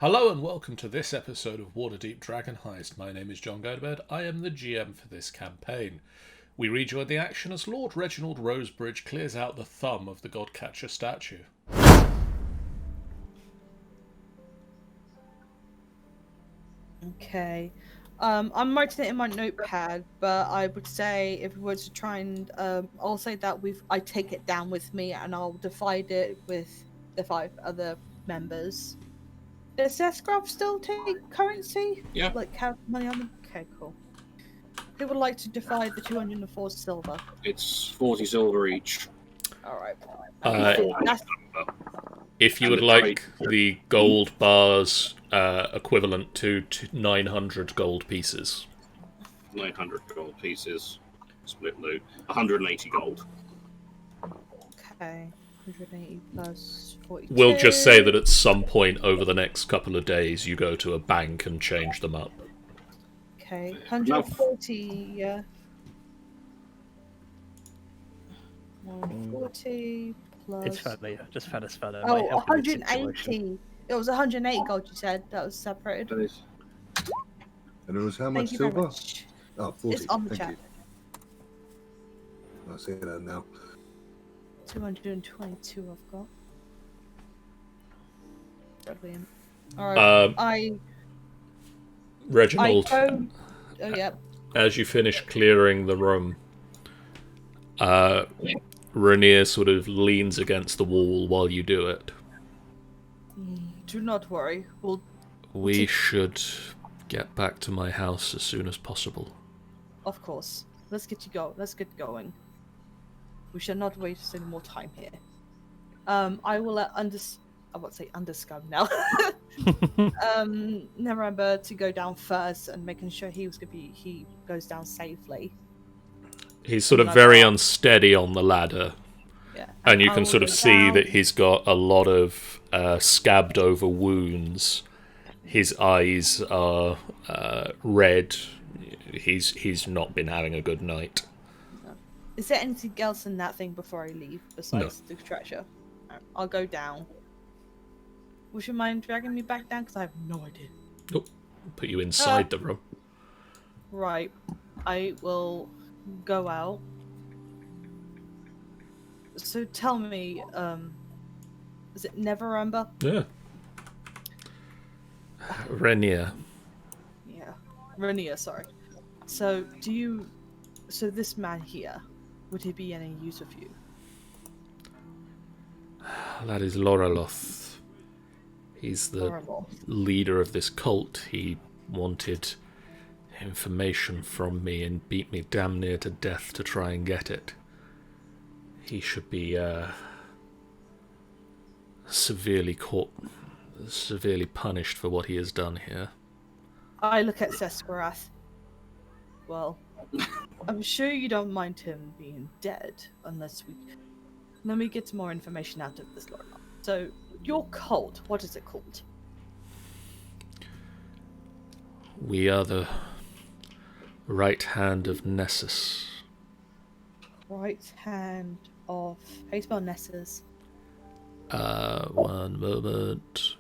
Hello and welcome to this episode of Waterdeep Dragon Heist. My name is John Godbed. I am the GM for this campaign. We rejoin the action as Lord Reginald Rosebridge clears out the thumb of the Godcatcher statue. Okay. I'm writing it in my notepad, but I would say if we were to try and I'll say that I take it down with me and I'll divide it with the 5 other members. Does Sescraft still take currency? Yeah. Like have money on them? Okay, cool. Who would like to divide the 204 silver? It's 40 silver each. Alright. If you And would the like trade- the gold bars equivalent to 900 gold pieces. 900 gold pieces. Split loot. 180 gold. Okay. 180 plus 42. We'll just say that at some point over the next couple of days you go to a bank and change them up. Okay. 140, yeah. 140 plus... It's funny. I just found a spell. Oh, 180. It was 180 gold you said. That was separated. And it was how much Thank you very silver? much. Oh, 40. It's on the Thank chat. you. I see that now. 222 I've got. Brilliant. Alright, Reginald, Oh, yeah. as you finish clearing the room, Rainier sort of leans against the wall while you do it. Do not worry. We should get back to my house as soon as possible. Of course. Let's get going. We shall not waste any more time here. I will let I won't say underscum now. Remember to go down first and making sure he goes down safely. He's sort of very unsteady on the ladder, Yeah. and you I can will sort of go see down. that he's got a lot of scabbed over wounds. His eyes are red. He's not been having a good night. Is there anything else in that thing before I leave besides the treasure? I'll go down. Would you mind dragging me back down? Because I have no idea. Nope. Put you inside the room. Right. I will go out. So tell me, is it Neverember? Yeah. Rainier. Yeah. Rania, sorry. So this man here, would he be any use of you? That is Loraloth. He's the Horrible. leader of this cult. He wanted information from me and beat me damn near to death to try and get it. He should be severely punished for what he has done here. I look at Sesquirath. Well, I'm sure you don't mind him being dead, unless we... Let me get some more information out of this, Lord. So, your cult, what is it called? We are the right hand of Nessus. Right hand of... How you spell Nessus? One moment.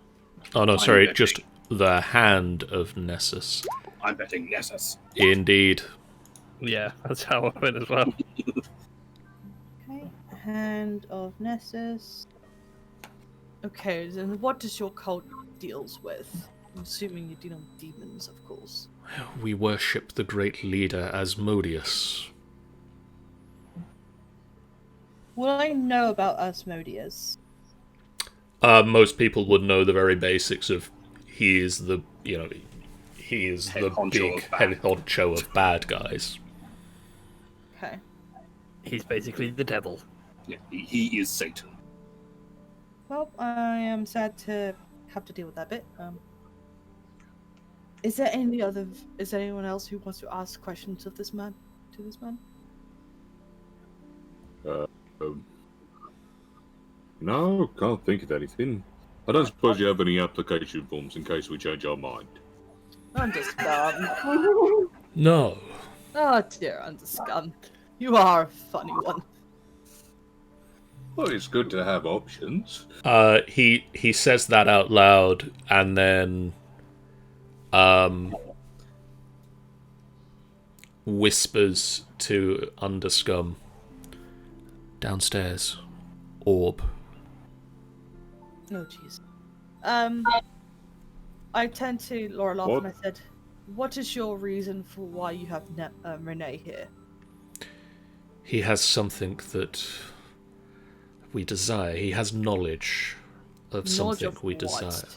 Oh no, sorry, just the hand of Nessus. I'm betting Nessus. Indeed. Yeah, that's how I went as well. Okay, hand of Nessus. Okay, then what does your cult deals with? I'm assuming you're dealing with demons, of course. We worship the great leader Asmodeus. Will I know about Asmodeus? Most people would know the very basics of he is the Head the honcho big of bad. head honcho of bad guys. Okay. He's basically the devil. Yeah, he is Satan. Well, I am sad to have to deal with that bit. Is there anyone else who wants to ask questions of this man? To this man? No, can't think of anything. I don't suppose you have any application forms in case we change our mind. Underscum. No. Oh dear, Underscum. You are a funny one. Well, it's good to have options. He says that out loud, and then whispers to Underscum. Downstairs. Orb. Oh, jeez. I turned to Laura Loft What? and I said, "What is your reason for why you have Renee here?" He has something that we desire. He has knowledge of Knowledge something of we what? desire.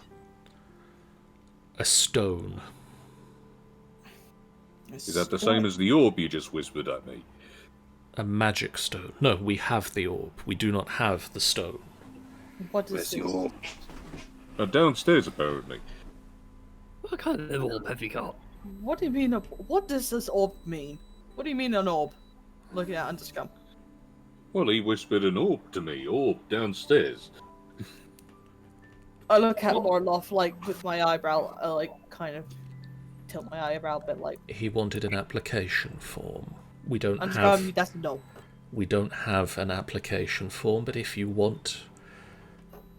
A stone. Is that the same as the orb you just whispered at me? A magic stone. No, we have the orb. We do not have the stone. What is Where's this? the orb? Downstairs, apparently. What kind of orb have you got? What do you mean? What does this orb mean? What do you mean an orb? Looking at Underscum. Well, he whispered an orb to me. Orb downstairs. I look at Laura Loft like with my eyebrow, like kind of tilt my eyebrow a bit, like He wanted an application form. We don't Underscum. have. That's no. We don't have an application form, but if you want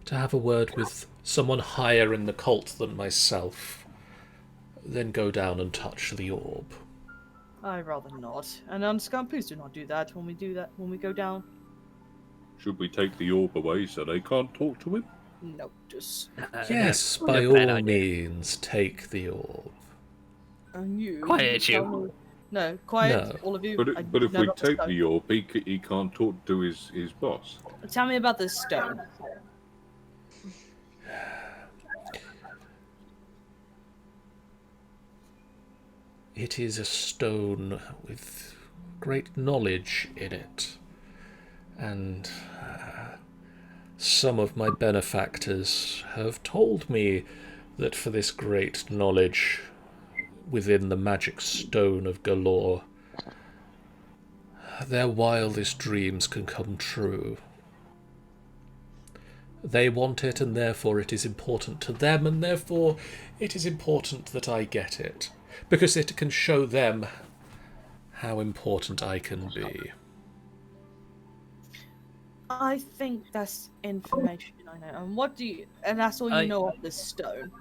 to have a word with someone higher in the cult than myself, then go down and touch the orb. I'd rather not. And Underscum, please do not do that when we go down. Should we take the orb away so they can't talk to him? No, just Yes, no, by no bad all idea. means, take the orb. and you. Quiet, tell you. me- No, quiet, No. all of you. But I if know we about the take stone. the orb, he can't talk to his boss. Tell me about this stone. It is a stone with great knowledge in it, and some of my benefactors have told me that for this great knowledge within the magic stone of Galore, their wildest dreams can come true. They want it, and therefore it is important to them, and therefore it is important that I get it, because it can show them how important I can be. I think that's information I know. And what do you? And that's all you know of this stone.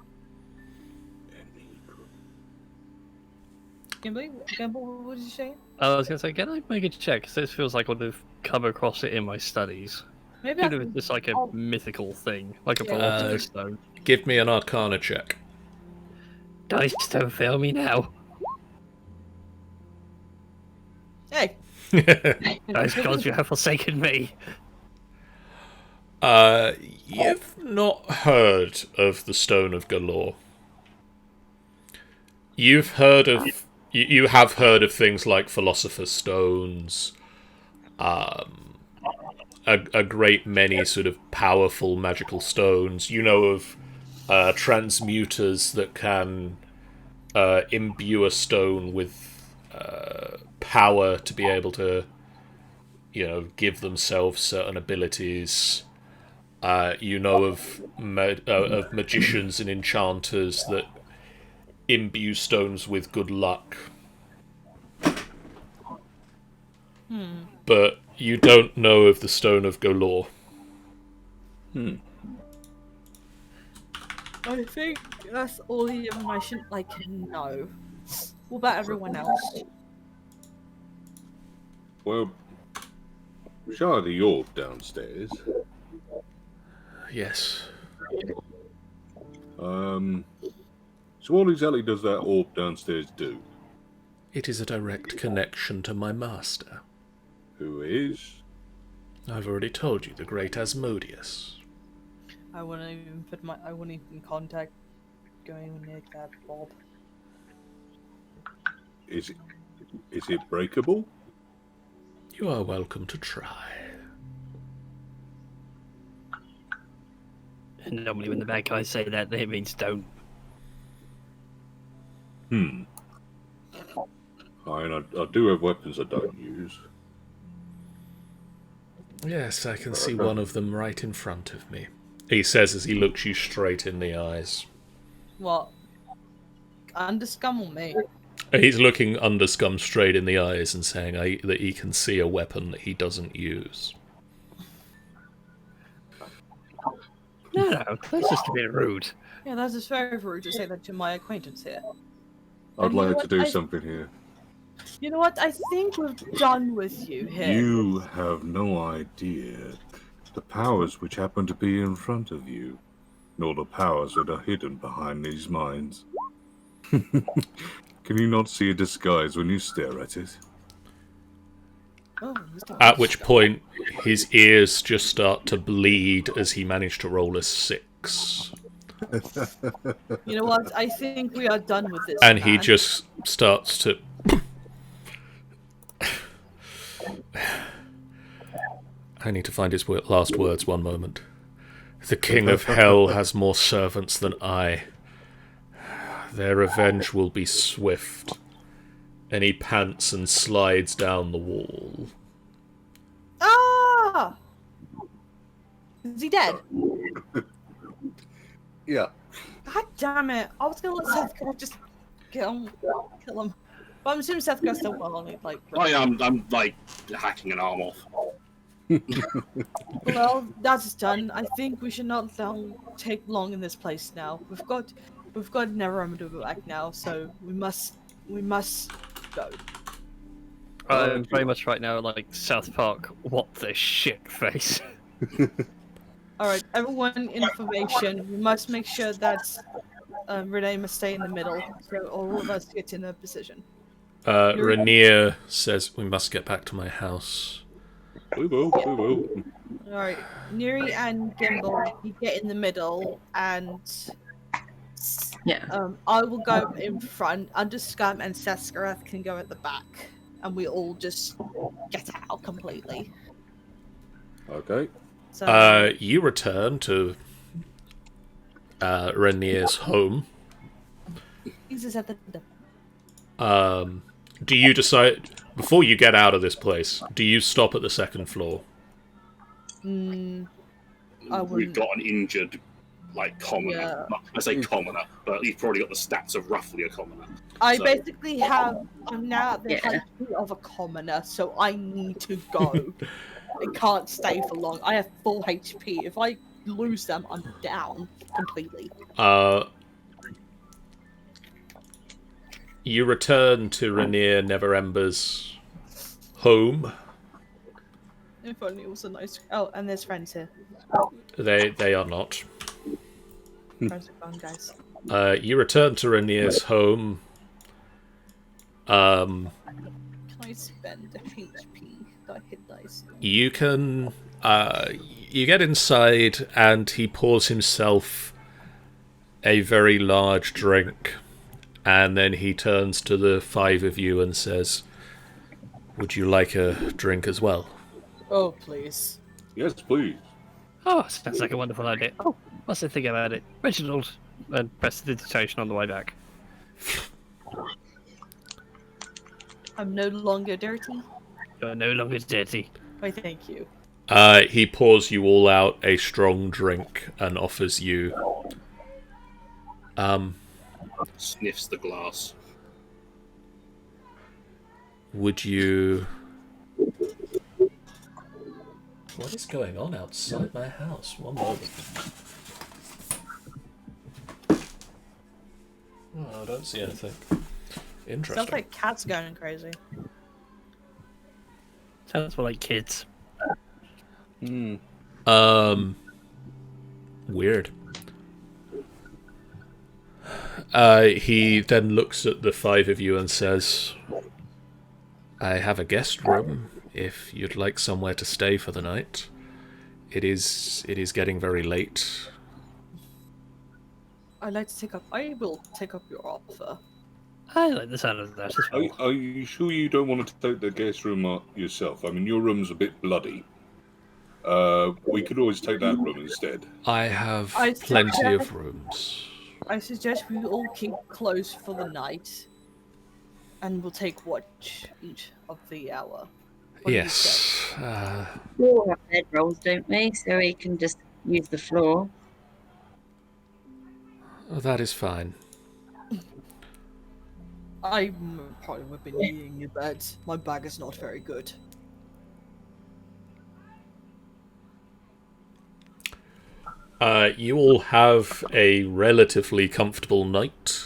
Gimble, what did you say? I was going to say, can I make a check? 'Cause this feels like I would have come across it in my studies. Maybe I Even if can. it's like a I'll- mythical thing, like a Yeah. philosopher's stone. Give me an Arcana check. Dice don't fail me now. Hey, Dice gods, you have forsaken me. You've not heard of the Stone of Galore. You've heard of... You have heard of things like Philosopher's Stones, a great many sort of powerful magical stones. You know of transmuters that can imbue a stone with power to be able to, give themselves certain abilities. You know of magicians and enchanters that imbue stones with good luck. But you don't know of the Stone of Galore. I think that's all the information I can know. What about everyone else? Well, show the orb downstairs. Yes. So what exactly does that orb downstairs do? It is a direct connection to my master. Who is? I've already told you, the great Asmodeus. I wouldn't even contact going near that Bob. Is it breakable? You are welcome to try. And normally when the bad guys say that, it means don't. I do have weapons I don't use. Yes, I can see one of them right in front of me, he says as he looks you straight in the eyes. What? Underscum or me? He's looking Underscum straight in the eyes and saying that he can see a weapon that he doesn't use. No, that's just a bit rude. Yeah, that is very rude to say that to my acquaintance here. I'd And you know like to what? do something here. You know what? I think we're done with you here. You have no idea the powers which happen to be in front of you, nor the powers that are hidden behind these minds. Can you not see a disguise when you stare at it? Oh, Mr. At which Heist. point, his ears just start to bleed as he managed to roll a 6. You know what? I think we are done with this. And he man. just starts to... I need to find his last words, one moment. The King of Hell has more servants than I. Their revenge will be swift. And he pants and slides down the wall. Ah! Is he dead? Yeah. God damn it! I was gonna let Seth go just kill him. But I'm assuming Seth goes still well on it, like. I'm like hacking an arm off. Well, that's done. I think we should not take long in this place now. We've got Neverember back now, so we must go. I'm very much right now like South Park. What the shit face? All right, everyone in formation. We must make sure that Renee must stay in the middle, so all of us get in a position. Rainier says, we must get back to my house. We will. All right, Neri and Gimbal, you get in the middle, and Yeah. I will go in front. Underscum and Seskareth can go at the back, and we all just get out completely. Okay. So, You return to Rainier's home. Jesus at the door. Do you decide, before you get out of this place, do you stop at the second floor? I We've wouldn't. got an injured, like, commoner. Yeah. I say commoner, but he's probably got the stats of roughly a commoner. I So- basically have. I'm now at the Yeah. height of a commoner, so I need to go. I can't stay for long. I have full HP. If I lose them, I'm down completely. You return to Rainier Neverember's home. If only it was a nice. Oh, and there's friends here. They are not. Friends are gone, guys. You return to Rainier's home. Can I spend a HP? That hit dice. You can. You get inside, and he pours himself a very large drink, and then he turns to the 5 of you and says, "Would you like a drink as well?" Oh, please. Yes, please. Oh, sounds like a wonderful idea. Oh, what's the thing about it? Reginald, and press the digitation on the way back. I'm no longer dirty. You're no longer dirty. Why, thank you. He pours you all out a strong drink and offers you. Sniffs the glass. Would you? What is going on outside my house? One moment. Oh, I don't see anything. Interesting. Sounds like cats going crazy. Sounds more like kids. Weird. He then looks at the 5 of you and says, "I have a guest room if you'd like somewhere to stay for the night. It is getting very late." I will take up your offer. I like the sound of that as well. Are you sure you don't want to take the guest room yourself? I mean, your room's a bit bloody. We could always take that room instead. I have I plenty suggest- of rooms. I suggest we all keep close for the night, and we'll take watch each of the hour. What do you say? Yes. We all have bedrolls, don't we? So we can just use the floor. That is fine. I probably would have been eating your bed. My bag is not very good. You all have a relatively comfortable night,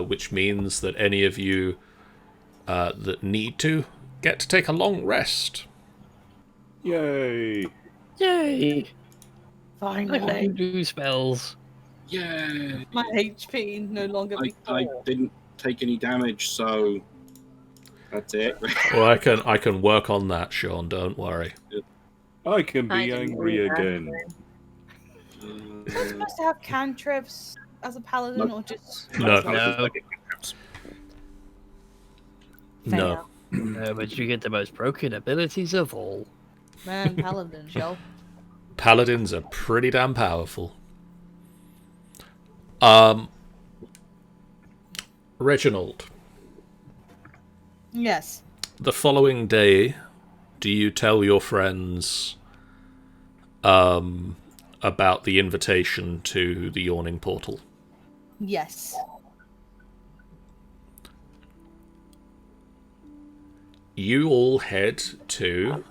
which means that any of you that need to get to take a long rest. Yay! Yay! I can Finally, do spells. Yeah. my HP no longer be I full. didn't take any damage, so that's it. Well, I can work on that, Sean. Don't worry. I can I be didn't angry do that. again. Am I supposed to have cantrips as a paladin, No. or just No. No. No. fair? But you get the most broken abilities of all. Man, paladins, yo. Paladins are pretty damn powerful. Reginald, Yes. the following day, do you tell your friends about the invitation to the Yawning portal? Yes. You all head to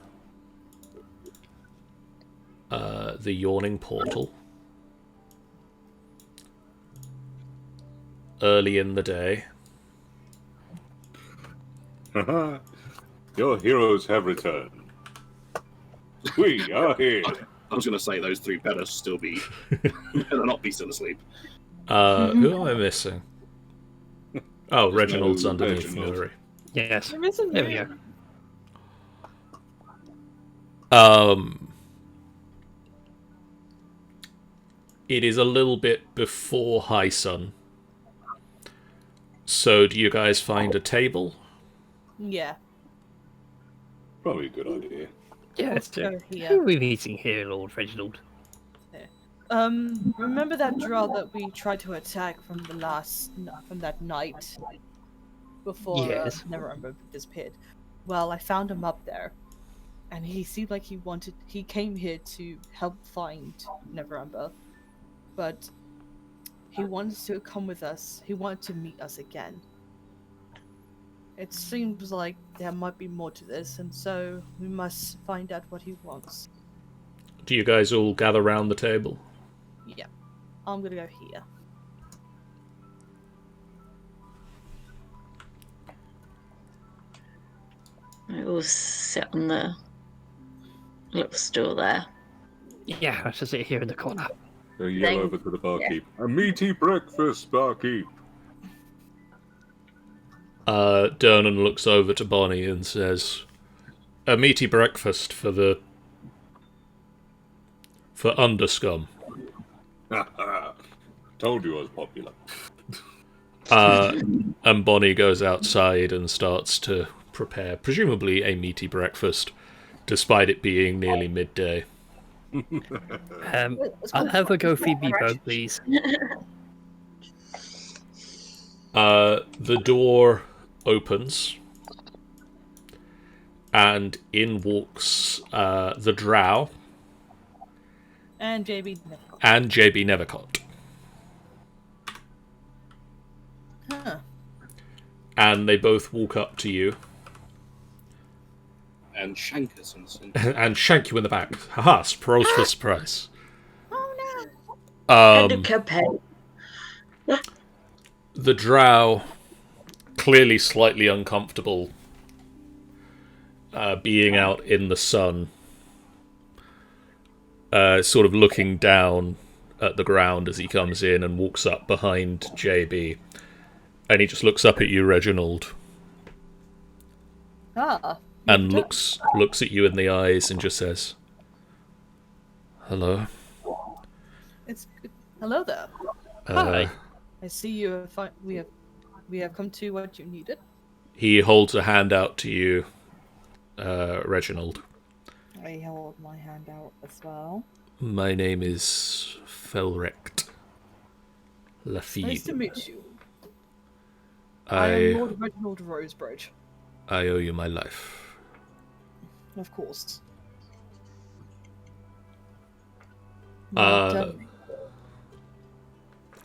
the Yawning portal early in the day. Haha. Your heroes have returned. We are here. I was going to say those three better still be, better not be still asleep. Who am I missing? Oh, There's Reginald's no underneath Reginald. Fury. Yes. You're missing There we me. go. It is a little bit before high sun. So do you guys find a table? Yeah. Probably a good idea. Yes. Go Who here. are we meeting here, Lord Reginald? Remember that drow that we tried to attack from that night before Yes. Neverember disappeared? Well, I found him up there, and he seemed like he came here to help find Neverember, but he wanted to come with us. He wanted to meet us again. It seems like there might be more to this, and so we must find out what he wants. Do you guys all gather round the table? Yeah, I'm gonna go here. I will sit on the little stool there. Yeah, I should sit here in the corner. Go yell Thank- over to the barkeep. A meaty breakfast, barkeep. Dernan looks over to Bonnie and says, "A meaty breakfast for underscum." Told you I was popular. And Bonnie goes outside and starts to prepare, presumably a meaty breakfast, despite it being nearly midday. I'll have a go feed me bug, please. The door opens, and in walks the drow And JB. and JB Nevercott. Huh. And they both walk up to you And Shankers and and shank you in the back. Haha, surprise for surprise. Oh And a Um, cuphead. the drow, clearly slightly uncomfortable being out in the sun, sort of looking down at the ground as he comes in and walks up behind JB. And he just looks up at you, Reginald, no. Ah. and looks at you in the eyes and just says, "Hello." It's hello there. Hi. I see you. We have come to what you needed. He holds a hand out to you, Reginald. I hold my hand out as well. My name is Felrecht Lafitte. Nice to meet you. I am I Lord Reginald Rosebridge, owe you my life. of course. Uh,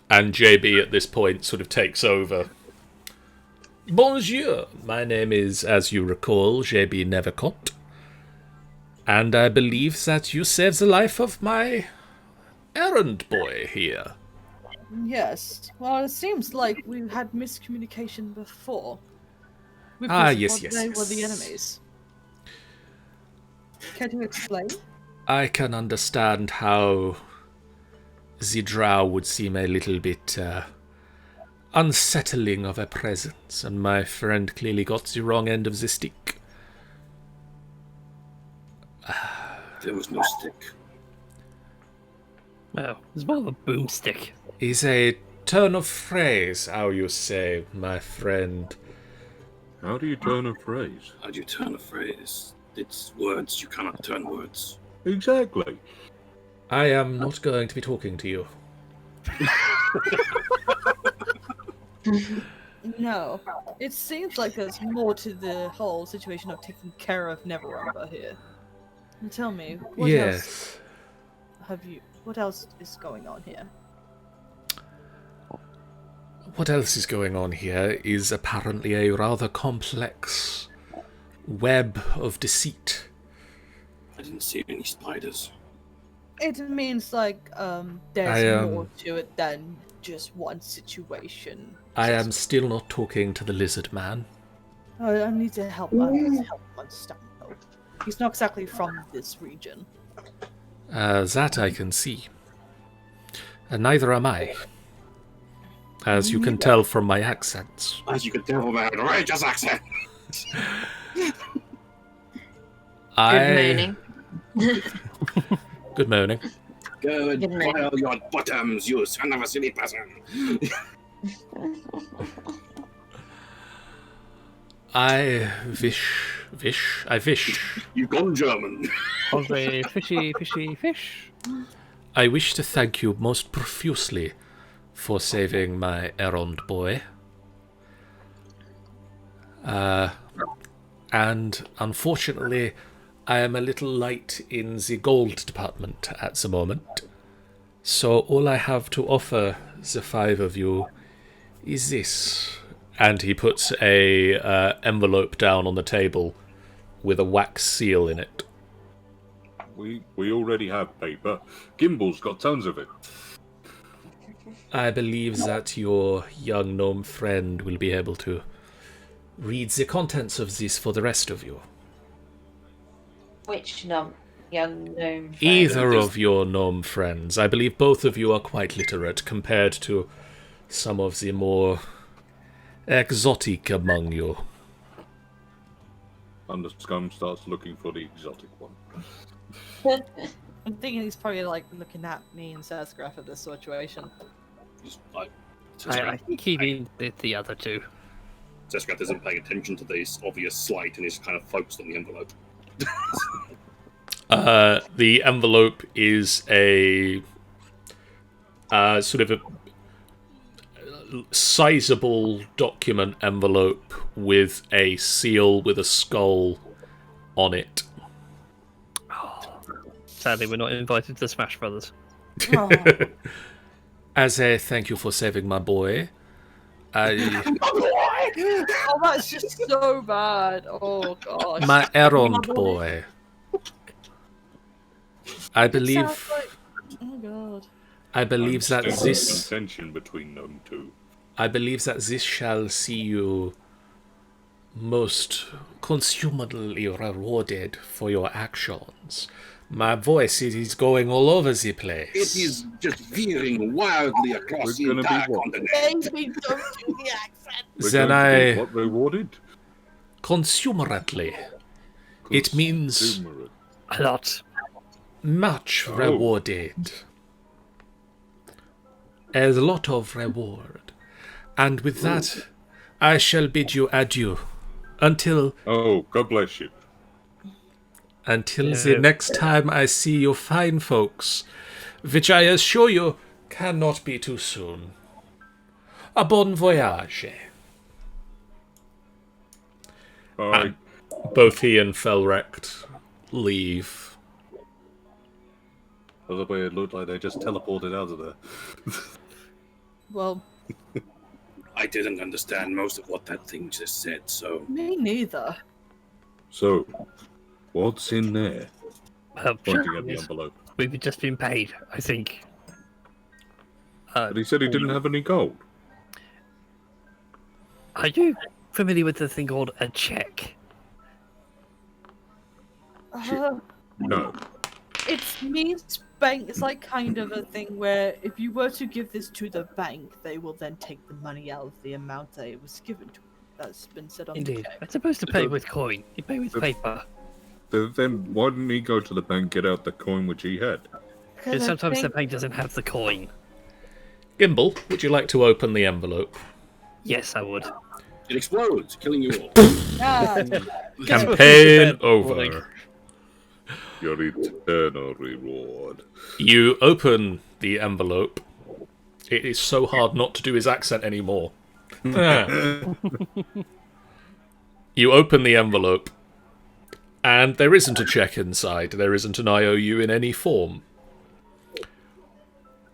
And JB at this point sort of takes over. Bonjour, my name is, as you recall, JB Nevercott. And I believe that you saved the life of my errand boy here. Yes. Well, it seems like we've had miscommunication before. We Yes, thought yes, they were the yes. enemies. Can you explain? I can understand how the drow would seem a little bit unsettling of a presence, and my friend clearly got the wrong end of the stick. There was no stick. Well, it's more of a boomstick. Is a turn of phrase, how you say, my friend. How do you turn a phrase? How do you turn a phrase? It's words. You cannot turn words. Exactly. I am not going to be talking to you. No. It seems like there's more to the whole situation of taking care of Neverember here. And tell me, what else what else is going on here? What else is going on here is apparently a rather complex web of deceit. I didn't see any spiders. It means like there's more I to it than just one situation. I am still not talking to the lizard man. I need to help. I need to help him understand. Though. He's not exactly from this region. That I can see. And neither am I. As you can tell from my accents. As you can tell from my outrageous accent. Good morning. Good morning. Go and Good morning. boil your bottoms, you son of a silly person. I wish. You've gone German. Of a fishy fish. I wish to thank you most profusely for saving my errand boy. And unfortunately, I am a little light in the gold department at the moment. So all I have to offer the five of you is this. And he puts a envelope down on the table with a wax seal in it. We already have paper. Gimbel's got tons of it. I believe that your young gnome friend will be able to read the contents of this for the rest of you. Which young gnome? friend? Either of your gnome friends. I believe both of you are quite literate compared to some of the more exotic among you. Underscum starts looking for the exotic one. I'm thinking he's probably like looking at me and Sasgraf at this situation. Just like, I think he means the other two. Sescraft isn't paying attention to this obvious slight and is kind of focused on the envelope. The envelope is a sort of a sizable document envelope with a seal with a skull on it. Sadly, we're not invited to Smash Brothers. Oh. As a thank you for saving my boy, Oh, that's just so bad. Oh gosh. my errand boy. I It believe sounds like- Oh god. I believe that There's this some tension between them two. I believe that this shall see you most consummately rewarded for your actions. My voice, it is going all over the place. It is just veering wildly across We're the gonna be entire what? continent. Maybe don't do the accent. We're Then going to be I what rewarded? consummately. It means Consumerate. A lot. much Oh. rewarded. A lot of reward. And with that, I shall bid you adieu. Until Oh, God bless you. the next time I see you fine folks, which I assure you cannot be too soon. A bon voyage. Bye. Both he and Felrect leave. Other way, it looked like they just teleported out of there. Well, I didn't understand most of what that thing just said, so me neither. So, what's in there? Well, Pointing at the envelope. we've just been paid, I think. But he said he didn't have any gold. Are you familiar with the thing called a check? No. It means bank. It's like kind of a thing where if you were to give this to the bank, they will then take the money out of the amount that it was given to. That's been said on the Indeed. check. As opposed to pay with coin. You pay with paper. Then why didn't he go to the bank, get out the coin which he had? Because I sometimes the think- bank doesn't have the coin. Gimbal, would you like to open the envelope? Yes, I would. It explodes, killing you all. Ah, Campaign over. Your eternal reward. You open the envelope. It is so hard not to do his accent anymore. You open the envelope, and there isn't a check inside. There isn't an IOU in any form.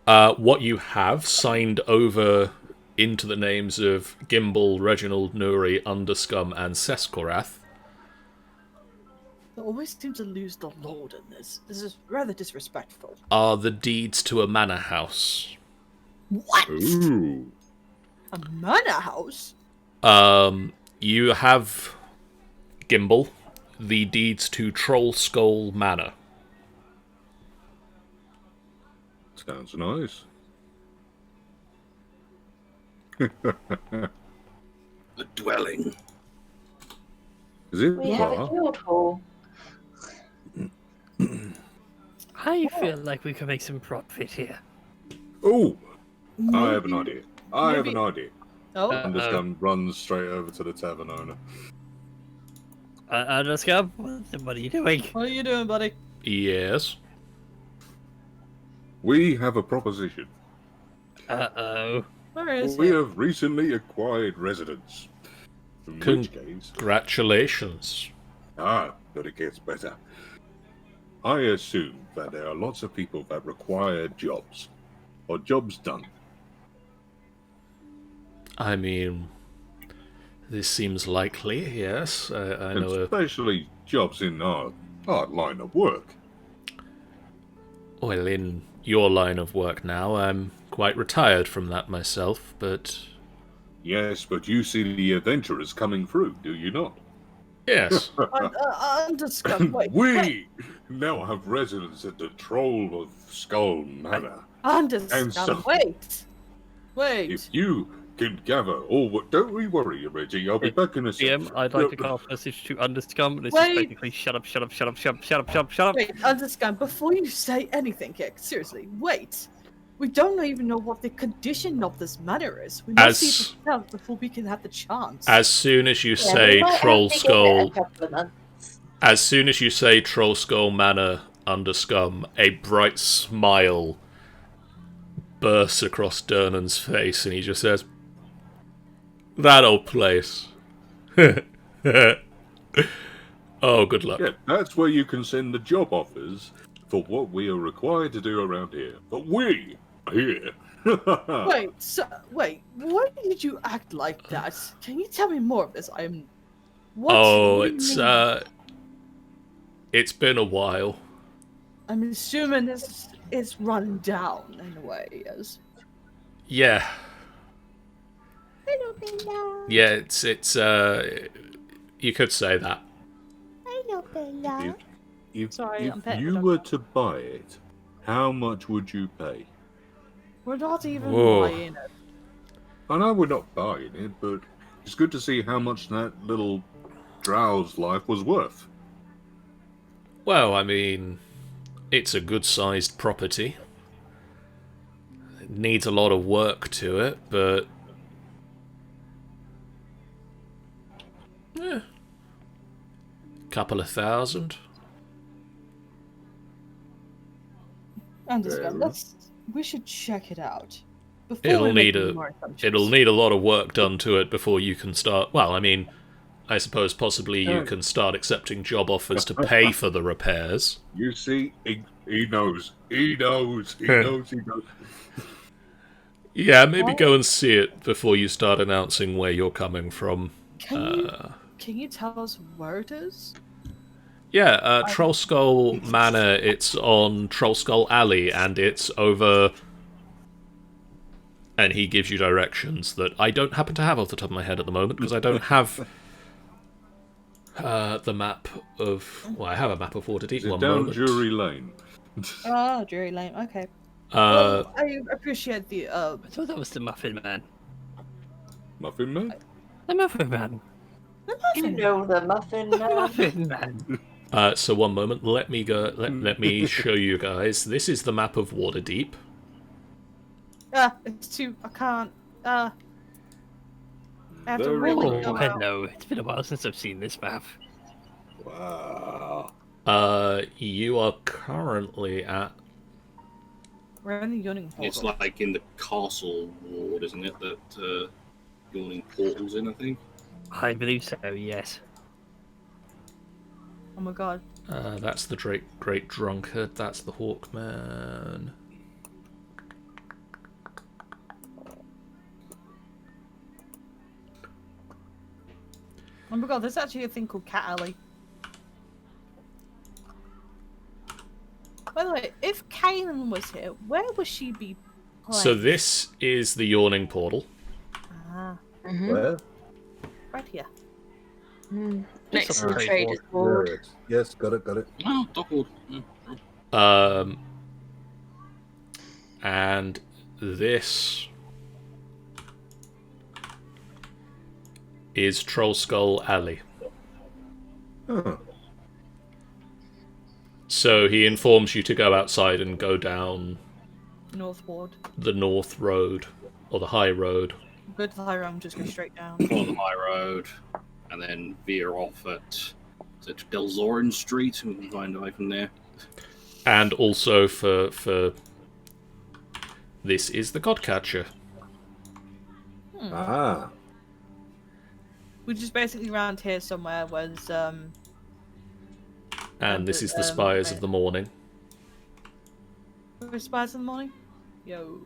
What you have signed over into the names of Gimbal, Reginald, Nuri, Underscum, and Seskorath they always seem to lose the lord in this. This is rather disrespectful. are the deeds to a manor house. What? Ooh. A manor house? You have, Gimbal, the deeds to Troll Skull Manor. Sounds nice. A dwelling. Is it We have a far? guild hall. I feel like we could make some profit here. Oh, I have an idea. I have maybe- an idea. Oh, And this gun runs straight over to the tavern owner. Underscum, what are you doing? what are you doing, buddy? Yes. We have a proposition. Uh-oh. Where is We he? have recently acquired residence. In which case, Congratulations. but it gets better. I assume that there are lots of people that require jobs, or jobs done. I mean, this seems likely, yes. I know Especially jobs in our line of work. well, in your line of work now, I'm quite retired from that myself, but Yes, but you see the adventurers coming through, do you not? yes. Underscum, wait. We now have residence at the Troll of Skull Manor. Underscum, And so- wait. Wait. If you can gather all what... Don't we worry, Reggie. I'll be back in a second. DM, I'd like to cast message to Underscum. This Wait. is basically shut up, shut up, shut up, shut up, shut up, shut up, shut up. Wait, Underscum, before you say anything here, seriously, wait. We don't even know what the condition of this manor is. We must see As- if it out before we can have the chance. As soon as you Yeah, say we might Troll have to give it Skull, a couple of months. as soon as you say Troll Skull Manor Underscum, a bright smile bursts across Durnan's face, and he just says, "That old place." Oh, good luck. Yeah, that's where you can send the job offers for what we are required to do around here. But we are here. Wait, so, wait, why did you act like that? Can you tell me more of this? I'm. What Oh, do you mean? it's been a while. I'm assuming this is run down in a way, yes. Yeah, Hello, Bella. yeah, it's you could say that. Hello, Bella. If, Sorry, if I'm petting you the dog. were to buy it, how much would you pay? We're not even Whoa. buying it. I know we're not buying it, but it's good to see how much that little drow's life was worth. Well, I mean, it's a good-sized property. It needs a lot of work to it, but couple of thousand. Understand? We should check it out. Before It'll we make need any a- more assumptions. It'll need a lot of work done to it before you can start. Well, I mean, I suppose possibly you can start accepting job offers to pay for the repairs. You see, he knows. He knows. He knows. He knows. Yeah, maybe go and see it before you start announcing where you're coming from. Can you tell us where it is? Yeah, Troll Skull Manor, it's on Troll Skull Alley, and it's over And he gives you directions that I don't happen to have off the top of my head at the moment, because I don't have the map of... Well, I have a map of Waterdeep. Is it One down moment. Drury Lane? Oh, Drury Lane. Okay. Well, I appreciate the. I thought that was the Muffin Man. Muffin Man? The Muffin Man. You know the Muffin The Man. Muffin Man. So one moment. Let me go. Let me show you guys. This is the map of Waterdeep. It's too. I can't. I have to Very really well. go Oh, out. hello. It's been a while since I've seen this map. Wow. You are currently at... We're in the Yawning portal. It's like in the castle ward, isn't it? That Yawning portal's in, I think. I believe so, yes. Oh my god. That's the Great Drunkard. That's the Hawkman. Oh my god, there's actually a thing called Cat Alley. By the way, if Kaylin was here, where would she be playing? So this is the Yawning portal. Ah, Where? right here. Next to the Trade traders board. There it is. Yes, got it, got it. Oh, Dockwood. Yeah. And this is Troll Skull Alley. Oh. So he informs you to go outside and go down North Ward. the North Road, or the High Road. Go to the high road, just go straight down. Follow the high road, and then veer off at Delzorin Street, and we can find a way from there. And also for this is the Godcatcher. Ah. We're just basically around here somewhere was And this is the Spires of the Morning. where's Spies in the Morning? Yo.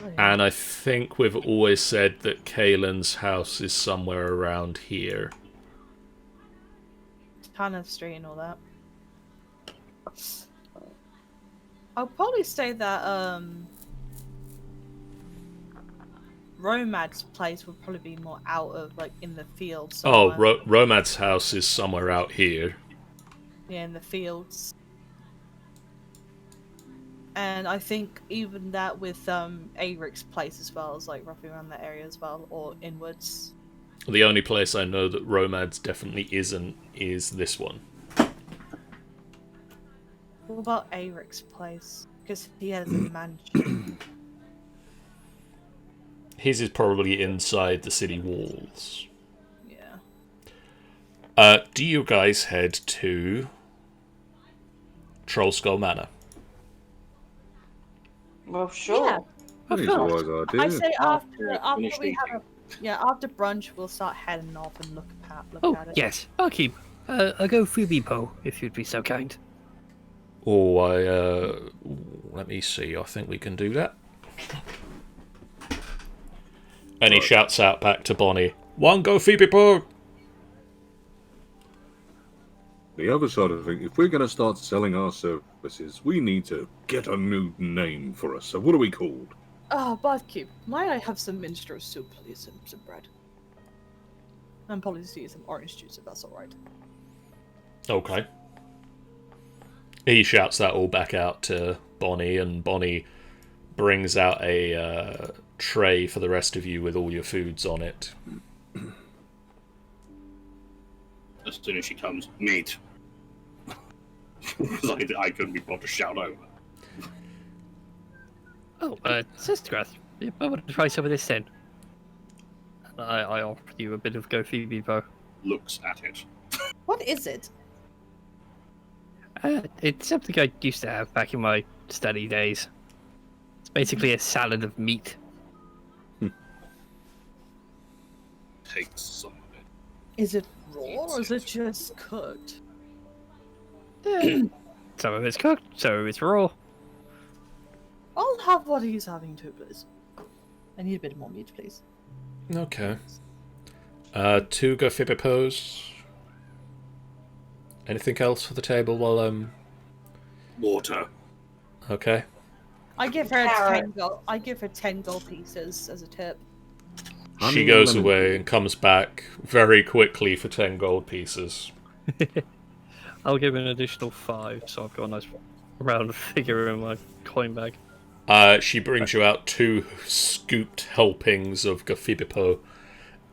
Oh, yeah. And I think we've always said that Kaylin's house is somewhere around here. Tanner Street and all that. I'll probably say that Romad's place would probably be more out of like in the fields. Oh, somewhere. Romad's house is somewhere out here. Yeah, in the fields. And I think even that with Arik's place as well is like roughly around that area as well, or inwards. The only place I know that Romad's definitely isn't is this one. What about Arik's place? Because he has a mansion. His is probably inside the city walls. Yeah. Do you guys head to Troll Skull Manor? Well, sure. Yeah. That is a wise idea. I say after Finish we have eating. after brunch we'll start heading off and look Oh, at it. yes. I'll keep. I'll go Phoebe Poe, if you'd be so kind. Oh, let me see. I think we can do that. And he shouts out back to Bonnie, "One go, Phoebe Poe!" The other side of the thing, if we're going to start selling our services, we need to get a new name for us. So what are we called? Oh, Barkeep, might I have some minstrel soup, please, and some bread? And probably see some orange juice if that's alright. Okay. He shouts that all back out to Bonnie, and Bonnie brings out a tray for the rest of you with all your foods on it. As soon as she comes, meat. Because I couldn't be bothered to shout over. Oh, Sister Grath, I want to try some of this then. I offer you a bit of Go Phoebe Poe. Looks at it. What is it? It's something I used to have back in my study days. It's basically a salad of meat. Takes some of it. Is it raw or is it just cooked? Some of it's cooked, some of it's raw. I'll have what he's having too, please. I need a bit more meat, please. Okay. 2 go Phoebe Poes. Anything else for the table while Water. Okay. I give her Carrot. 10 gold. I give her 10 gold pieces as a tip. She Honey and goes lemon away tea. and comes back very quickly for 10 gold pieces. I'll give an additional 5, so I've got a nice round figure in my coin bag. She brings you out 2 scooped helpings of gafibipo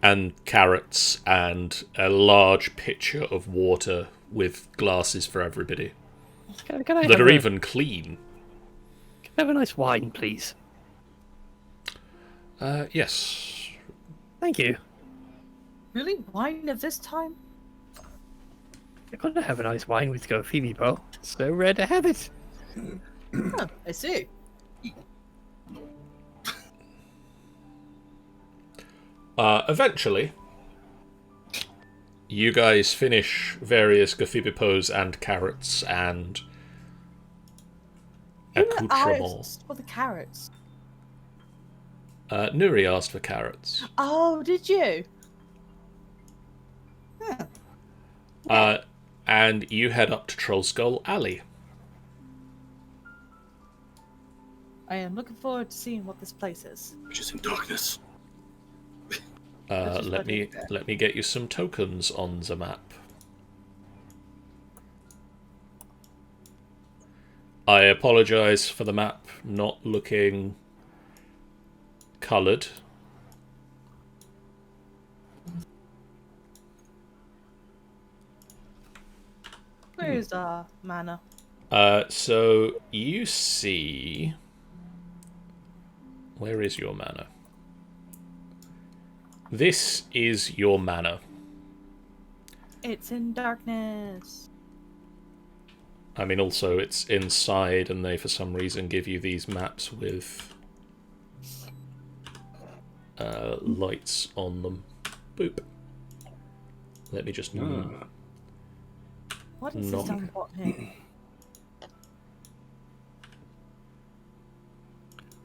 and carrots and a large pitcher of water with glasses for everybody Can I that have are a, even clean. Can I have a nice wine, please? Yes. Thank you. Really? Wine of this time? You're going to have a nice wine with Phoebe Bo. So rare to have it. Huh, I see. Eventually, you guys finish various gafibipos and carrots and Who accoutrements. asked for the carrots? Nuri asked for carrots. Oh, did you? Huh. And you head up to Troll Skull Alley. I am looking forward to seeing what this place is. Which is in darkness. Just Let me looking. let me get you some tokens on the map. I apologize for the map not looking coloured. Where is our manor? So you see, where is your manor? This is your manor. It's in darkness. I mean, also it's inside, and they for some reason give you these maps with lights on them. Boop. Let me just What is No. this down the bottom here?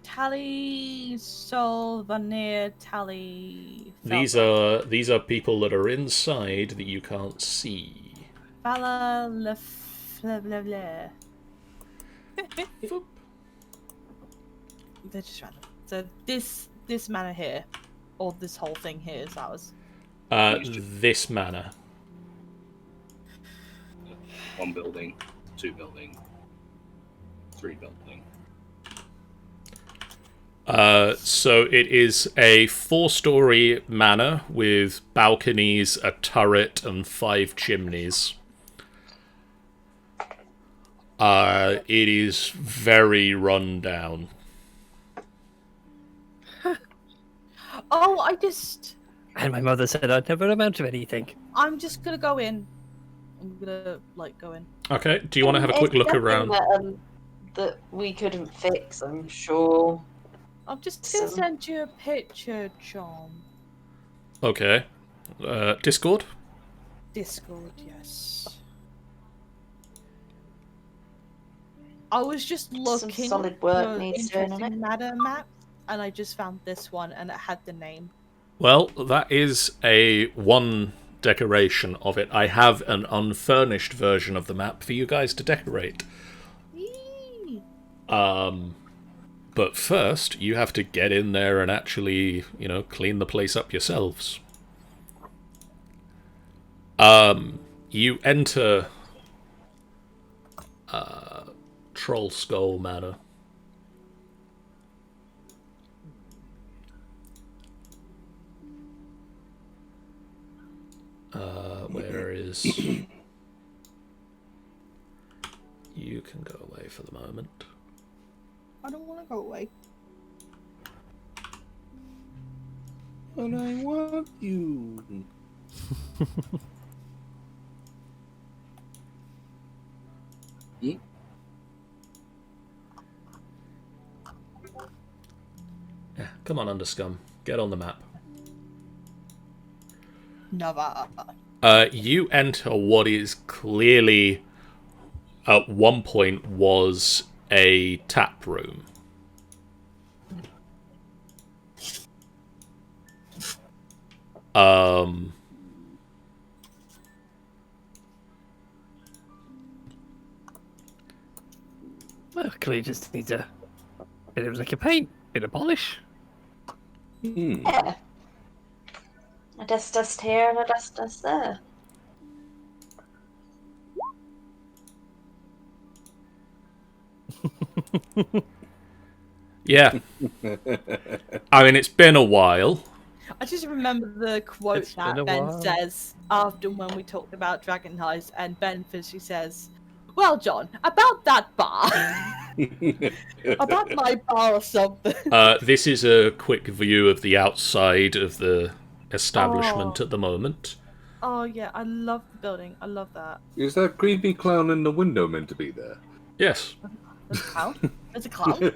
Tally Solvanir Tally. These are people that are inside that you can't see. Fala Leflevle. Boop. They're just random. So this manor here, or this whole thing here is ours. This manor. 1 building, 2 building, 3 building. So it is a 4-story manor with balconies, a turret, and 5 chimneys. It is very run down. Oh, And my mother said I'd never amount to anything. I'm just gonna go in. I'm gonna go in. Okay, do you want to have a quick It's look nothing around? that we couldn't fix, I'm sure. I'm just gonna So- send you a picture, John. Okay. Discord? Discord, yes. I was just looking solid work for needs doing on interesting matter maps, and I just found this one, and it had the name. Well, that is a 1 decoration of it. I have an unfurnished version of the map for you guys to decorate. Eee. But first, you have to get in there and actually, clean the place up yourselves. You enter Troll Skull Manor. Where is... You can go away for the moment. I don't want to go away. But I want you. Yeah, come on, Underscum. Get on the map. Never. You enter what is clearly, at one point, was a tap room. Well, clearly just needs a bit of like a paint, bit of polish. Yeah. A dust here and a dust there. Yeah. I mean, it's been a while. I just remember the quote It's been that a Ben while. says after when we talked about Dragon Heist, and Ben Fishy says, "Well, John, about that bar, about my bar or something." This is a quick view of the outside of the establishment Oh. at the moment. Oh yeah, I love the building. I love that. Is that creepy clown in the window meant to be there? Yes. There's a clown. There's a clown.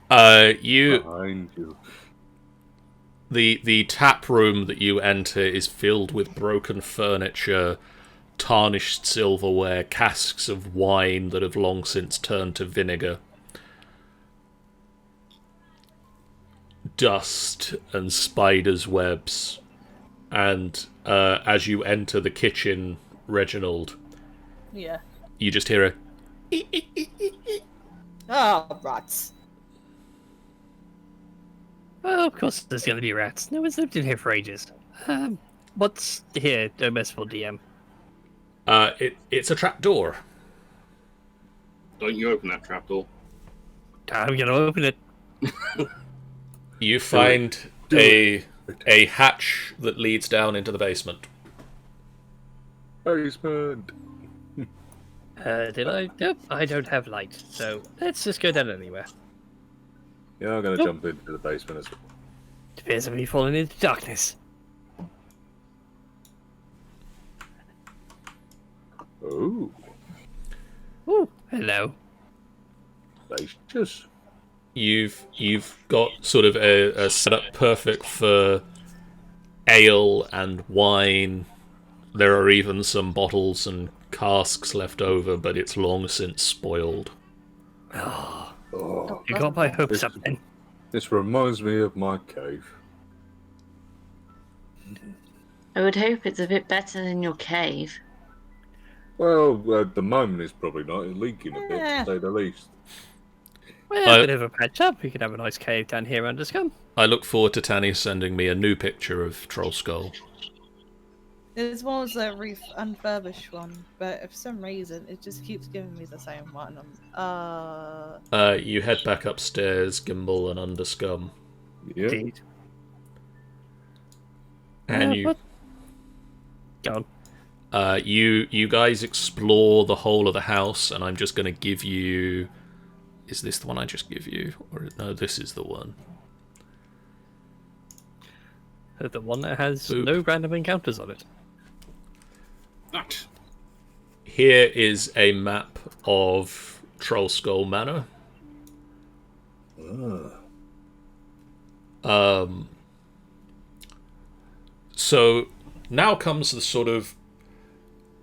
Where? You Behind you. the tap room that you enter is filled with broken furniture, tarnished silverware, casks of wine that have long since turned to vinegar, dust and spiders' webs. And as you enter the kitchen, Reginald, Yeah. you just hear a Oh, rats. Well, of course there's gonna be rats. No one's lived in here for ages. What's here, Merciful DM? it's a trapdoor. Don't you open that trapdoor. I'm gonna open it. You find a hatch that leads down into the basement. Basement. Did I? Nope, I don't have light, so let's just go down anywhere. Yeah, I'm gonna Nope. jump into the basement as well. Appears to be falling into darkness. Oh, Ooh, hello. spacious. You've got sort of a setup perfect for ale and wine. There are even some bottles and casks left over, but it's long since spoiled. Oh, Oh, you got my hopes up then. this reminds me of my cave. I would hope it's a bit better than your cave. Well, at the moment it's probably not. It's leaking a bit, Yeah. to say the least. Well, a bit of a patch up. We could have a nice cave down here under scum. I look forward to Tanny sending me a new picture of Troll Skull. This was a unfurbished one, but for some reason it just keeps giving me the same one. You head back upstairs, Gimbal and Underscum, Yeah. Indeed. and you What? Go on. you guys explore the whole of the house, and I'm just going to give you... Is this the one I just give you? Or no, this is the one. The one that has Boop. no random encounters on it. That. Here is a map of Troll Skull Manor. Ah. So now comes the sort of...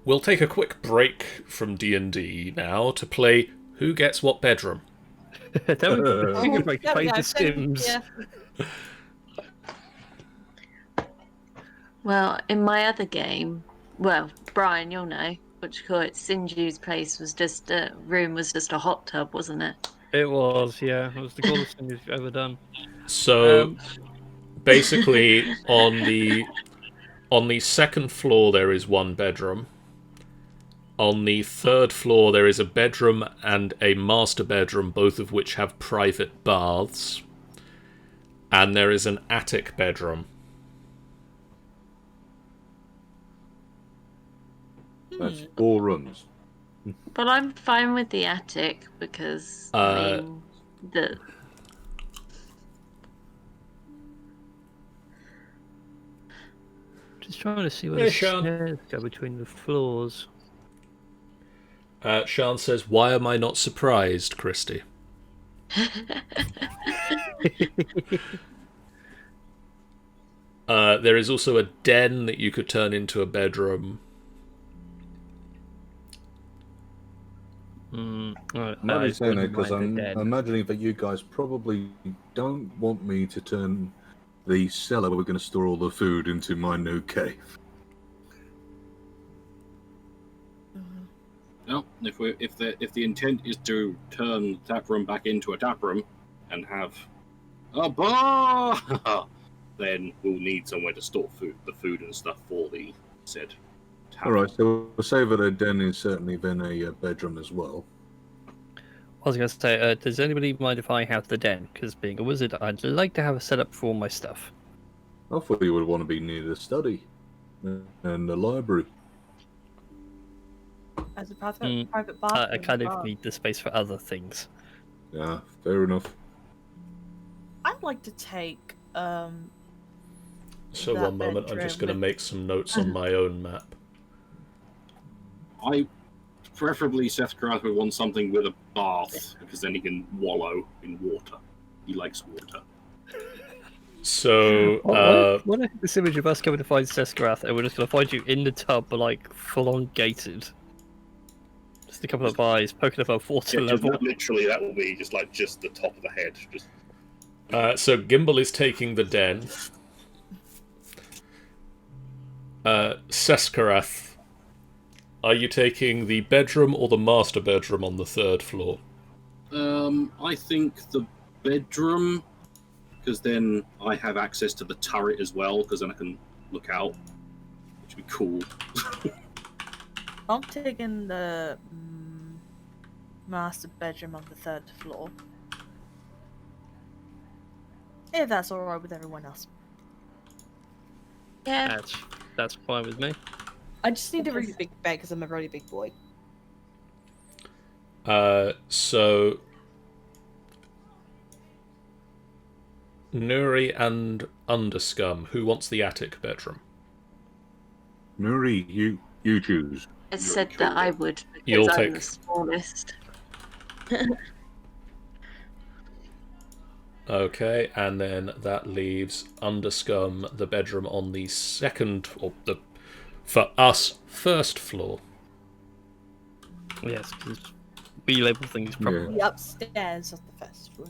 We'll take a quick break from D&D now to play Who Gets What Bedroom. We can break there we play go. the Sims. Yeah. Well, in my other game, well, Brian, you'll know, what you call it, Sinju's place was just a room, was just a hot tub, wasn't it? It was, yeah. It was the coolest thing we've ever done. So basically on the second floor there is one bedroom. On the third floor there is a bedroom and a master bedroom, both of which have private baths. And there is an attic bedroom. That's 4 rooms. But I'm fine with the attic because, I mean, the... Just trying to see where Yeah, the Sean. stairs go between the floors. Sean says, "Why am I not surprised, Christy?" There is also a den that you could turn into a bedroom. I'm only saying that because I'm dead. imagining that you guys probably don't want me to turn the cellar where we're going to store all the food into my new cave. Well, if the intent is to turn the tap room back into a tap room and have a bar, then we'll need somewhere to store the food and stuff for the said tap. All right, so we'll say that a den is certainly then a bedroom as well. I was going to say, does anybody mind if I have the den? Because being a wizard, I'd like to have a setup for all my stuff. I thought you would want to be near the study and the library. As a private bathroom. I kind of need the space for other things. Yeah, fair enough. I'd like to take So that one moment, I'm just going to bedroom make some notes on my own map. I preferably Seth Karath would want something with a bath because then he can wallow in water. He likes water. So, what if this image of us coming to find Seskarath and we're just going to find you in the tub, but like full-on gated? Just a couple of eyes poking above water level. Literally, that will be just the top of the head. Just so Gimbal is taking the den. Seskarath, are you taking the bedroom or the master bedroom on the 3rd floor? I think the bedroom, because then I have access to the turret as well, because then I can look out, which would be cool. I'm taking the master bedroom on the 3rd floor. If that's alright with everyone else. Yeah. That's fine with me. I just need a really big bed because I'm a really big boy. So Nuri and Underscum, who wants the attic bedroom? Nuri, you choose. I said that I would You'll because I'm take- the smallest. Okay, and then that leaves Underscum the bedroom on the 2nd, or the, for us, 1st floor. Yes, because we label things properly. The upstairs of the first floor.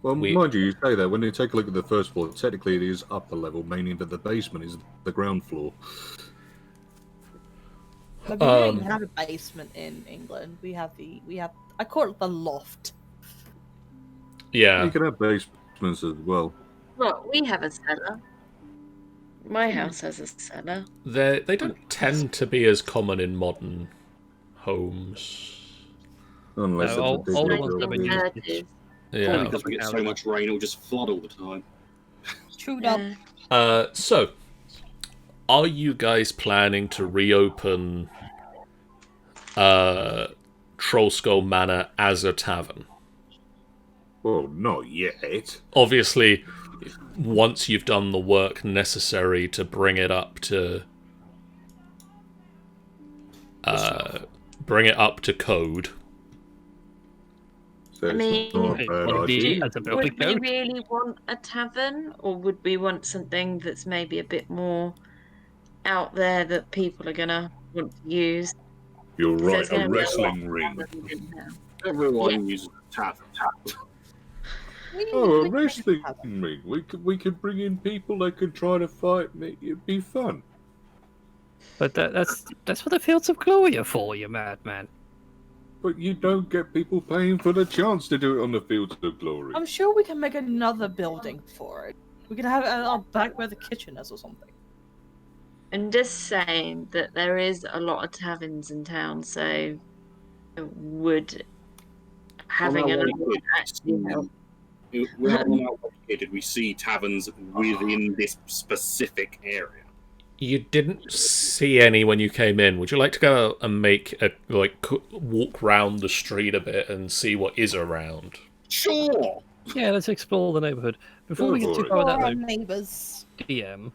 Well, mind you say that when you take a look at the 1st floor, technically it is upper level, meaning that the basement is the ground floor. But we don't have a basement in England. We have I call it the loft. Yeah. You can have basements as well. Well, we have a cellar. My house has a cellar. They don't tend to be as common in modern homes. Unless No, it's a big older big ones have building. been- Thirties. Probably Yeah. because we get so much rain, it'll just flood all the time. True up. Yeah. So, are you guys planning to reopen Troll Skull Manor as a tavern? Well, not yet. Obviously, once you've done the work necessary to bring it up to code. So I mean, it's not a bad Well, idea. as a building Would we code. really want a tavern, or would we want something that's maybe a bit more out there that people are gonna want to use? You're right, There's gonna a be a wrestling lot ring. of taverns in town. Everyone uses a tavern. Oh, a wrestling ring. We could bring in people that could try to fight me. It'd be fun. But that's what the Fields of Glory are for, you madman. But you don't get people paying for the chance to do it on the Fields of Glory. I'm sure we can make another building for it. We can have it out back where the kitchen is or something. I'm just saying that there is a lot of taverns in town, so would having another one actually help? Did we see taverns within this specific area? You didn't see any when you came in. Would you like to go and walk round the street a bit and see what is around? Sure. Yeah, let's explore the neighbourhood. Before we get too far with that, our though, neighbours. DM,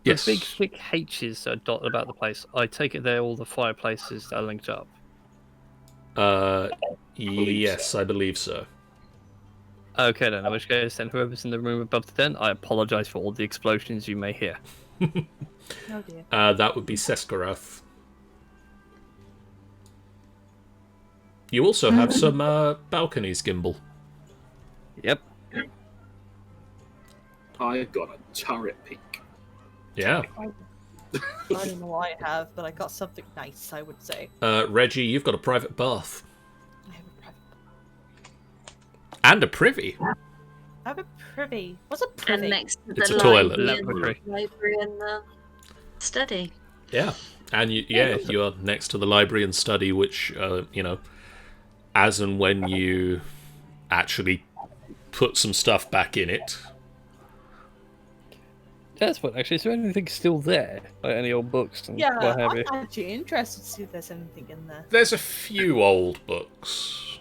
Yes. the big thick H's that are dotted about the place. I take it they're all the fireplaces that are linked up. Yes, I believe so. Okay then, in which case, then whoever's in the room above the den, I apologise for all the explosions you may hear. Oh dear. That would be Seskarath. You also have some balconies, Gimbal. Yep. I got a turret peak. Yeah. I don't know what I have, but I got something nice, I would say. Reggie, you've got a private bath. I have a private. And a privy. I have a privy. What's a And privy? next to It's the a toilet. library and the study. Yeah. And you are next to the library and study, which, as and when you actually put some stuff back in it. That's what, actually. Is there anything still there? Like any old books and Yeah, what have I'm you? actually interested to see if there's anything in there. There's a few old books.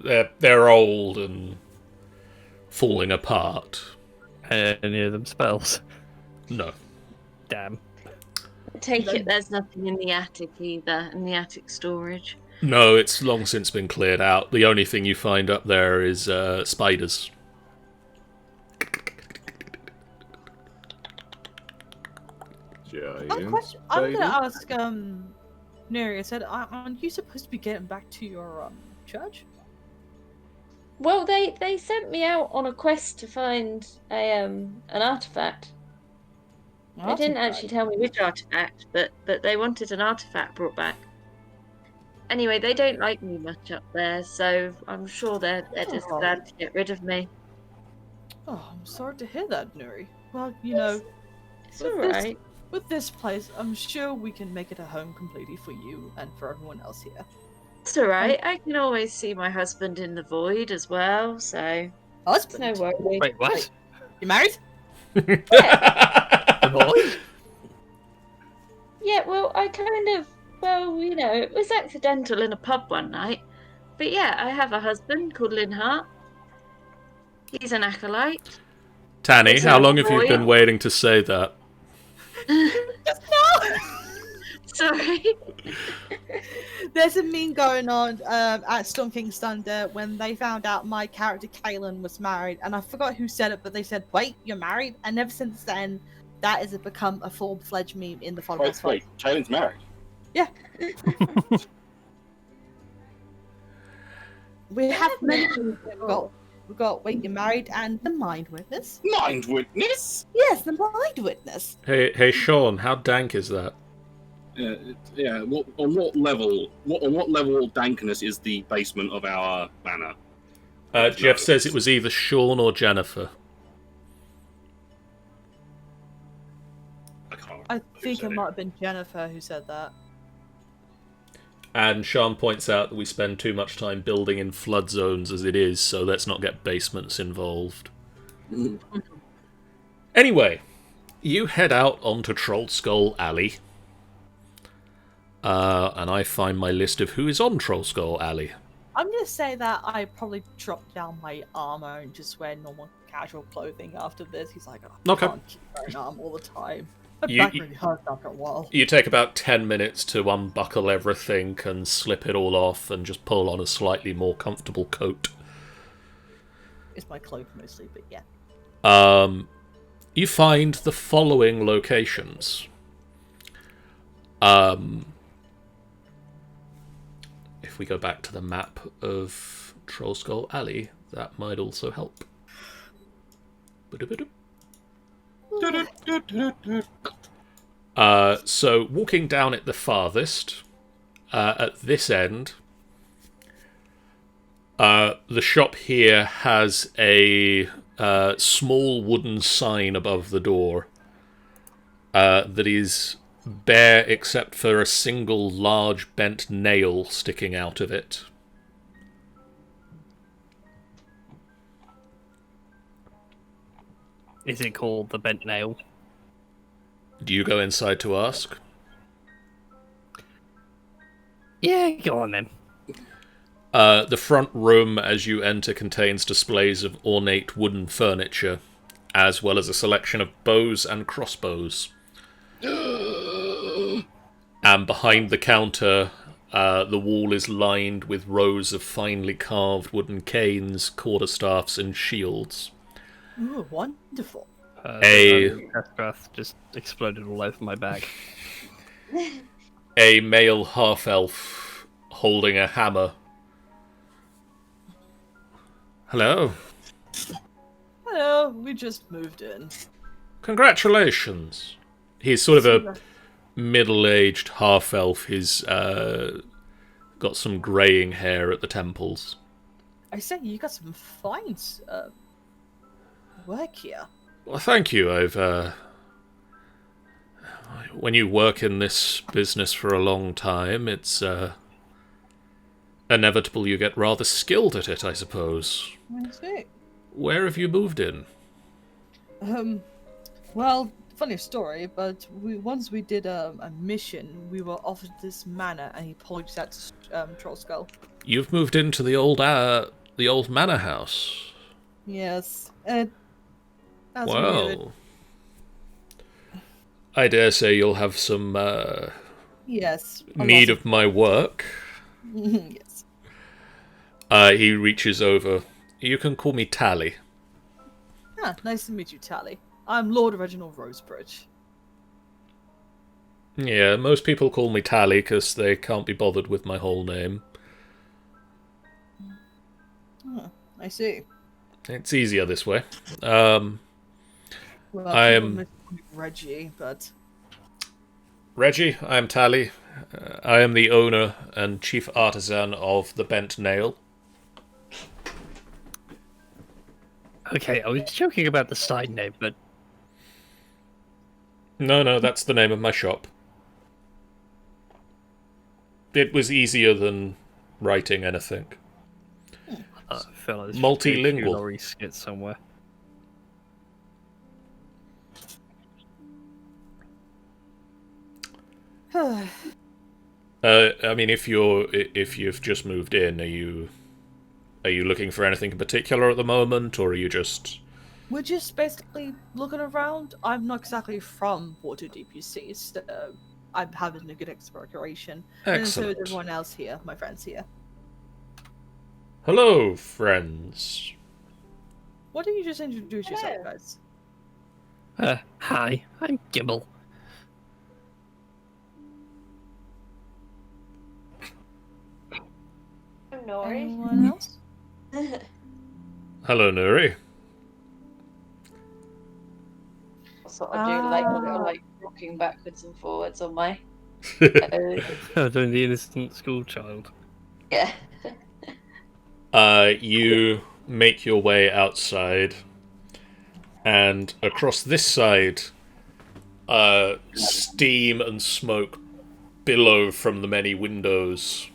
They're old and falling apart. Any of them spells? No. Damn. Take it there's nothing in the attic either, in the attic storage. No, it's long since been cleared out. The only thing you find up there is spiders. Giant Question. I'm baby. gonna ask Neri. I said, aren't you supposed to be getting back to your church? Well, they sent me out on a quest to find an artifact. They didn't actually tell me which artifact, but they wanted an artifact brought back. Anyway, they don't like me much up there, so I'm sure they're just glad to get rid of me. Oh, I'm sorry to hear that, Nuri. Well, you know, It's alright. with this place, I'm sure we can make it a home completely for you and for everyone else here. It's alright. I can always see my husband in the void as well, so it's Husband? no worry. Wait, what? You married? Yeah, well, it was accidental in a pub one night. But yeah, I have a husband called Linhart. He's an acolyte. Tanny, Is how that long have you boy? been waiting to say that? Sorry. There's a meme going on at Storm King's Thunder when they found out my character Kaelin was married, and I forgot who said it, but they said, "Wait, you're married?" And ever since then, that has become a full-fledged meme in the Fall Guys fight. Wait, Kaylin's married. We have many. We've got Wait, you're married, and the Mind Witness. Mind witness? Yes, the Mind Witness. Hey, Sean, how dank is that? Yeah. On what level dankness is the basement of our manor? Jeff says it was either Sean or Jennifer. I can't. I remember who think said it might have been Jennifer who said that. And Sean points out that we spend too much time building in flood zones as it is, so let's not get basements involved. Anyway, you head out onto Troll Skull Alley. And I find my list of who is on Troll Skull Alley. I'm gonna say that I probably dropped down my armor and just wear normal casual clothing after this. He's like, oh, Okay. I can't keep wearing armor all the time. My You- back really hurt after a while. You take about 10 minutes to unbuckle everything and slip it all off and just pull on a slightly more comfortable coat. It's my clothes mostly, but yeah. You find the following locations. If we go back to the map of Troll Skull Alley, that might also help. So, walking down it the farthest, at this end, the shop here has a small wooden sign above the door that is bare except for a single large bent nail sticking out of it. Is it called the bent nail? Do you go inside to ask? Yeah, go on then. The front room as you enter contains displays of ornate wooden furniture, as well as a selection of bows and crossbows. And behind the counter, the wall is lined with rows of finely carved wooden canes, quarterstaffs, and shields. Ooh, wonderful. Breath just exploded all over my bag. A male half-elf holding a hammer. Hello. Hello, we just moved in. Congratulations. He's sort of a middle-aged half-elf. He's got some greying hair at the temples. I say you got some fine work here. Well, thank you. When you work in this business for a long time, it's inevitable you get rather skilled at it, I suppose. I see. Where have you moved in? Well, funny story, but once we did a mission, we were offered this manor, and he points at Troll Skull. You've moved into the old manor house. Yes. That's weird. Well, I dare say you'll have some Yes. need of my work. Yes. He reaches over. You can call me Tally. Ah, nice to meet you, Tally. I'm Lord Reginald Rosebridge. Yeah, most people call me Tally because they can't be bothered with my whole name. I see. It's easier this way. Well, I am Reggie, but Reggie. I am Tally. I am the owner and chief artisan of the Bent Nail. Okay, I was joking about the side name, but No, that's the name of my shop. It was easier than writing anything. I feel like there's Multilingual. a few lorry skits somewhere. I mean, if you've just moved in, are you looking for anything in particular at the moment, or are you just? we're just basically looking around. I'm not exactly from Waterdeep, you see, so I'm having a good exploration. And so is Excellent. everyone else here, my friends here. Hello, friends. Why don't you just introduce yourself, Hello. guys? Hi, I'm Gibble. I'm Nori. Anyone else? Hello, Nuri. Sort of do like a little like rocking backwards and forwards on my. Doing the innocent school child. Yeah. You make your way outside, and across this side, steam and smoke billow from the many windows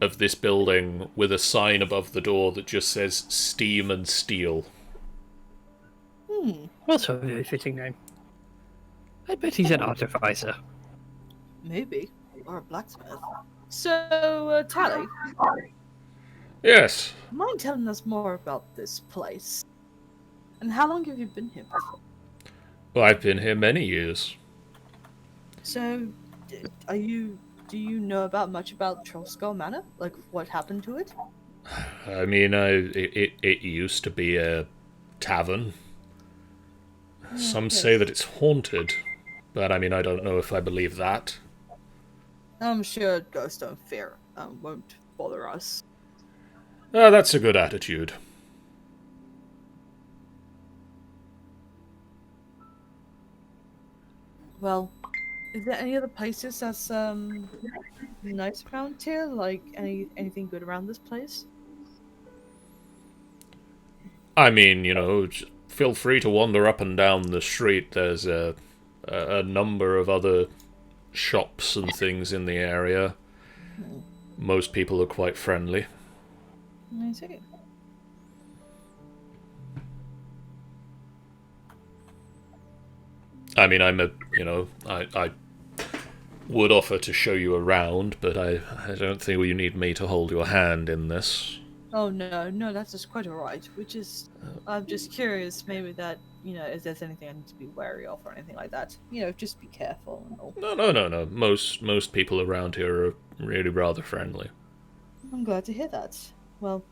of this building, with a sign above the door that just says "Steam and Steel." Also a very fitting name. I bet he's an artificer. Maybe. Or a blacksmith. So, Tally, Yes. mind telling us more about this place? And how long have you been here before? Well, I've been here many years. So, do you know much about Troll Skull Manor? Like, what happened to it? I mean, it used to be a tavern. Some say that it's haunted, but I mean, I don't know if I believe that. I'm sure ghosts don't fear, won't bother us. That's a good attitude. Well, is there any other places that's nice around here? Like anything good around this place? I mean, feel free to wander up and down the street. There's a number of other shops and things in the area. Most people are quite friendly. I see. I mean, I would offer to show you around, but I don't think you need me to hold your hand in this. Oh no, that's just quite alright. I'm just curious, maybe that if there's anything I need to be wary of or anything like that. Just be careful and all. No. Most people around here are really rather friendly. I'm glad to hear that. Well,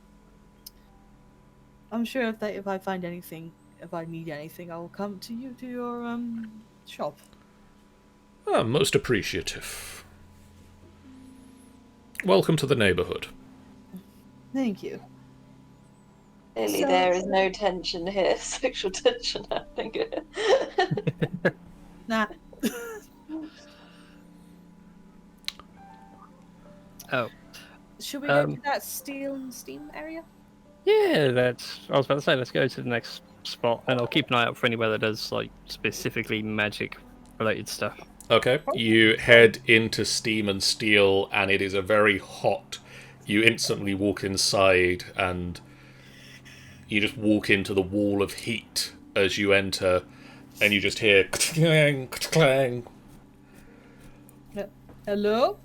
I'm sure if I find anything, if I need anything, I will come to you to your shop. Most appreciative. Welcome to the neighborhood. Thank you. Clearly, So- there is no tension here. Sexual tension, I think. Nah. Oh. Should we go to that steel and steam area? Yeah, I was about to say, let's go to the next spot, and I'll keep an eye out for anywhere that does like specifically magic-related stuff. Okay, you head into Steam and Steel, and it is a very hot. You instantly walk inside, and you just walk into the wall of heat as you enter, and you just hear clang, clang. Hello?